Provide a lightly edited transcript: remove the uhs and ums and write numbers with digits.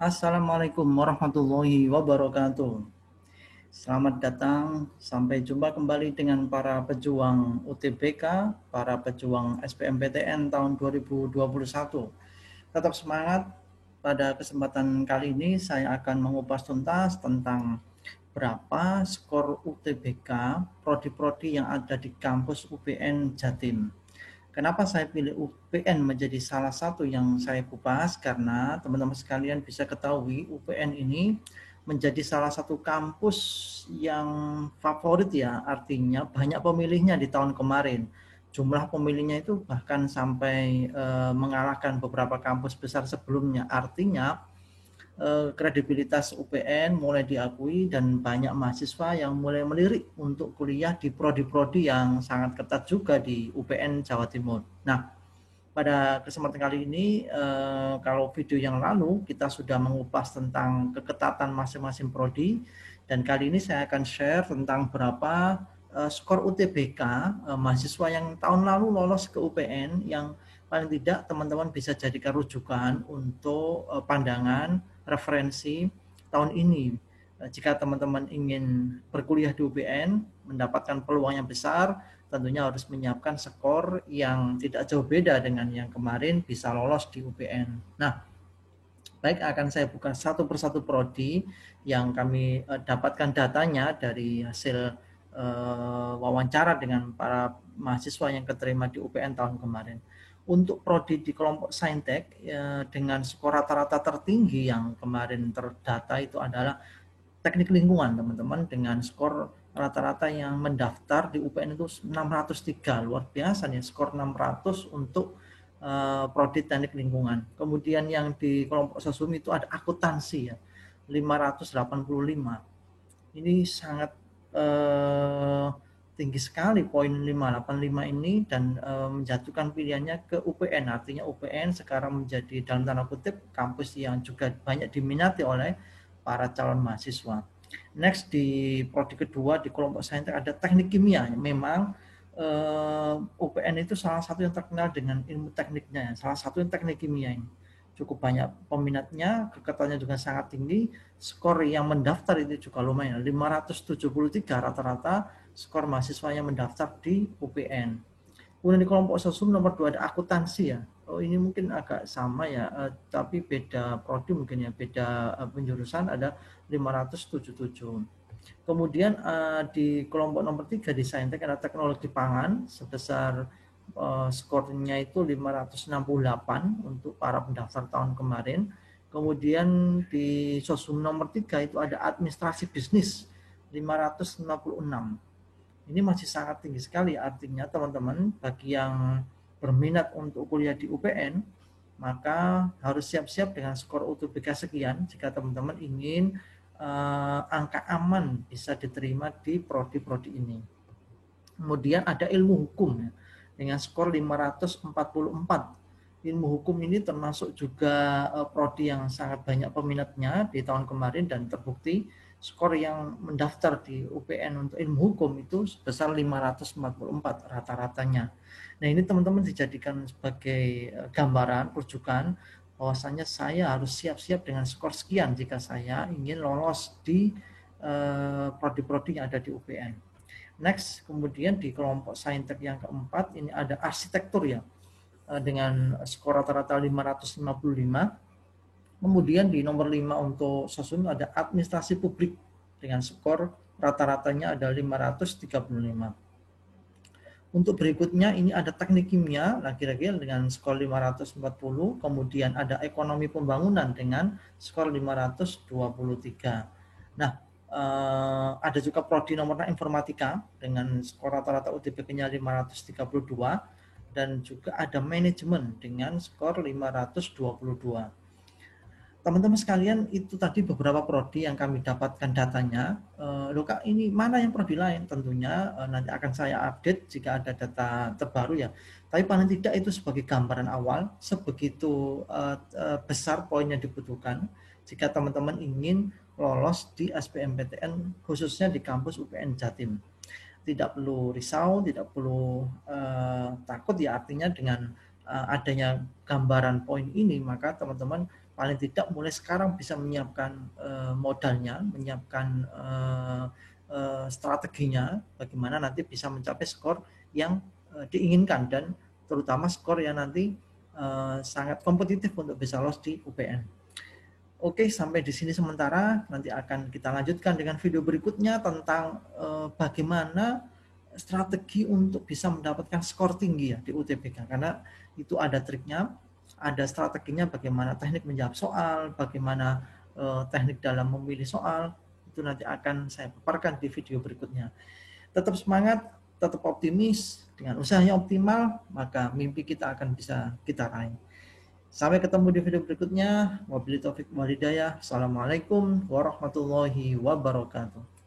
Assalamualaikum warahmatullahi wabarakatuh. Selamat datang, sampai jumpa kembali dengan para pejuang UTBK, para pejuang SBMPTN tahun 2021. Tetap semangat. Pada kesempatan kali ini saya akan mengupas tuntas tentang berapa skor UTBK prodi-prodi yang ada di kampus UPN Jatim. Kenapa saya pilih UPN menjadi salah satu yang saya kupas? Karena teman-teman sekalian bisa ketahui UPN ini menjadi salah satu kampus yang favorit ya, artinya banyak pemilihnya di tahun kemarin. Jumlah pemilihnya itu bahkan sampai mengalahkan beberapa kampus besar sebelumnya. Artinya kredibilitas UPN mulai diakui dan banyak mahasiswa yang mulai melirik untuk kuliah di prodi-prodi yang sangat ketat juga di UPN Jawa Timur. Nah, pada kesempatan kali ini, kalau video yang lalu kita sudah mengupas tentang keketatan masing-masing prodi, dan kali ini saya akan share tentang berapa skor UTBK mahasiswa yang tahun lalu lolos ke UPN yang paling tidak teman-teman bisa jadikan rujukan untuk pandangan referensi tahun ini. Jika teman-teman ingin berkuliah di UPN, mendapatkan peluang yang besar, tentunya harus menyiapkan skor yang tidak jauh beda dengan yang kemarin bisa lolos di UPN. Nah, baik, akan saya buka satu persatu prodi yang kami dapatkan datanya dari hasil wawancara dengan para mahasiswa yang keterima di UPN tahun kemarin. Untuk prodi di kelompok Saintek dengan skor rata-rata tertinggi yang kemarin terdata itu adalah teknik lingkungan, teman-teman, dengan skor rata-rata yang mendaftar di UPN itu 603. Luar biasa nih, skor 600 untuk prodi teknik lingkungan. Kemudian yang di kelompok sosum itu ada akuntansi ya, 585. Ini sangat tinggi sekali poin 585 ini, dan menjatuhkan pilihannya ke UPN. Artinya UPN sekarang menjadi dalam tanda kutip kampus yang juga banyak diminati oleh para calon mahasiswa. Next, di prodi kedua di kelompok saintek ada teknik kimia. Memang UPN itu salah satu yang terkenal dengan ilmu tekniknya, salah satu yang teknik kimia ini cukup banyak peminatnya, kekatannya juga sangat tinggi, skor yang mendaftar itu juga lumayan, 573 rata-rata skor mahasiswa yang mendaftar di UPN. Kemudian di kelompok sosum nomor 2 ada akuntansi ya. Oh, ini mungkin agak sama ya, tapi beda prodi mungkin ya, beda penjurusan, ada 577. Kemudian di kelompok nomor 3 di Saintek ada teknologi pangan sebesar skornya itu 568 untuk para pendaftar tahun kemarin. Kemudian di sosum nomor 3 itu ada administrasi bisnis 556. Ini masih sangat tinggi sekali, artinya teman-teman bagi yang berminat untuk kuliah di UPN maka harus siap-siap dengan skor UTBK sekian jika teman-teman ingin angka aman bisa diterima di prodi-prodi ini. Kemudian ada ilmu hukum ya, dengan skor 544. Ilmu hukum ini termasuk juga prodi yang sangat banyak peminatnya di tahun kemarin, dan terbukti skor yang mendaftar di UPN untuk ilmu hukum itu sebesar 544 rata-ratanya. Nah, ini teman-teman dijadikan sebagai gambaran rujukan bahwasanya saya harus siap-siap dengan skor sekian jika saya ingin lolos di prodi-prodi yang ada di UPN. Next, kemudian di kelompok saintek yang keempat ini ada arsitektur ya, dengan skor rata-rata 555. Kemudian di nomor 5 untuk sosum ada administrasi publik dengan skor rata-ratanya ada 535. Untuk berikutnya ini ada teknik kimia lagi-lagi dengan skor 540, kemudian ada ekonomi pembangunan dengan skor 523. Nah, ada juga prodi nomor 6 informatika dengan skor rata-rata UTBK-nya 532, dan juga ada manajemen dengan skor 522. Teman-teman sekalian, itu tadi beberapa prodi yang kami dapatkan datanya. Loh Kak, ini mana yang prodi lain? Tentunya nanti akan saya update jika ada data terbaru ya. Tapi paling tidak itu sebagai gambaran awal, sebegitu besar poin yang dibutuhkan jika teman-teman ingin lolos di SBMPTN khususnya di kampus UPN Jatim. Tidak perlu risau, tidak perlu takut ya, artinya dengan adanya gambaran poin ini, maka teman-teman paling tidak mulai sekarang bisa menyiapkan modalnya, menyiapkan strateginya, bagaimana nanti bisa mencapai skor yang diinginkan, dan terutama skor yang nanti sangat kompetitif untuk bisa lolos di UPN. Oke, sampai di sini sementara. Nanti akan kita lanjutkan dengan video berikutnya tentang bagaimana strategi untuk bisa mendapatkan skor tinggi ya di UTBK, karena itu ada triknya, ada strateginya, bagaimana teknik menjawab soal, bagaimana teknik dalam memilih soal, itu nanti akan saya paparkan di video berikutnya. Tetap semangat, tetap optimis, dengan usaha yang optimal, maka mimpi kita akan bisa kita raih. Sampai ketemu di video berikutnya. Wabillahi taufiq wal hidayah. Assalamualaikum warahmatullahi wabarakatuh.